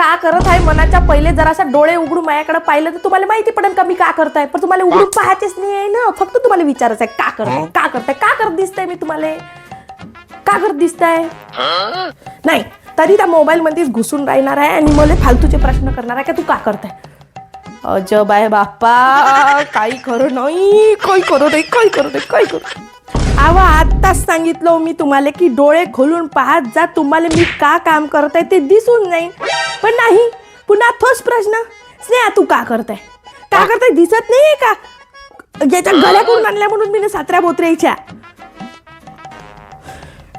का करत आहे मनाच्या पहिले जरासा डोळे उघडून माझ्याकडे पाहिलं तर तुम्हाला माहिती पडेल का मी का करताय. पण तुम्हाला उघडून पाहायचेच नाही आहे ना, फक्त तुम्हाला विचारायचं आहे का करताय, का करताय, का करत दिसताय मी तुम्हाला, का करत दिसताय. नाही तरी त्या मोबाईल मध्येच घुसून राहणार आहे आणि मला फालतूचे प्रश्न करणार आहे का तू का करताय. अजब आहे बाप्पा, काही खरं नाही, काही करू दे, काही करू दे, काही करू. आवा आत्ताच सांगितलं मी तुम्हाला की डोळे खोलून पाहत जा, तुम्हाला मी का काम करताय ते दिसून नाही. पण नाही, पुन्हा तोच प्रश्न, स्नेहा तू का करताय, का करताय दिसत नाहीये का, याच्या गळ्या करून आणल्या म्हणून मी सात्र्या बोत्र्याच्या.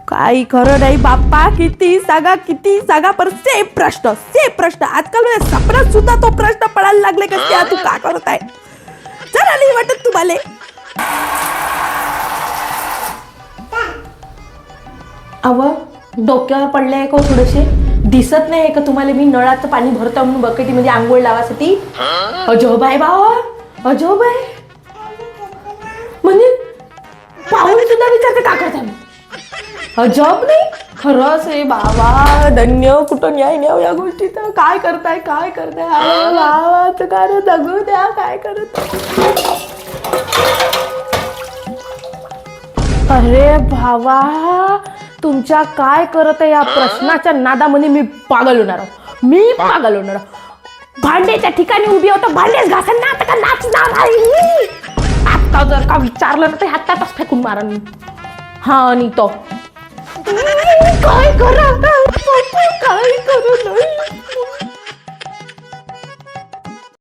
काही खरं नाही बाप्पा, किती सांगा पर सेम प्रश्न आजकाल मला सपनात सुद्धा तो प्रश्न पडायला लागले का स्नेहा तू का करताय. जरा नाही वाटत तुम्हाला. अव डोक्यावर पडले आहे का थोडेसे, दिसत नाही का तुम्हाला मी नळाचं पाणी भरतो म्हणून बकेटीमध्ये आंघोळ लावासाठी. अजब आहे बाबा, अजब आहे. म्हणजे पाहून सुद्धा विचारते का करता. अजब नाही खरंच आहे बाबा, धन्य कुठं न्याय न्याव या गोष्टीचा. काय करताय बाबाचं कारण जगू द्या, काय करत. अरे भावा तुमच्या काय करत आहे या प्रश्नाच्या नादामध्ये मी पागल होणार. भांड्याच्या ठिकाणी उभी होतो, भांडेच घासन ना आता का नाचणार आहे. आता जर का विचारलं ना तर हातातच फेकून मारन मी. हा आणि तो काय करू नाही.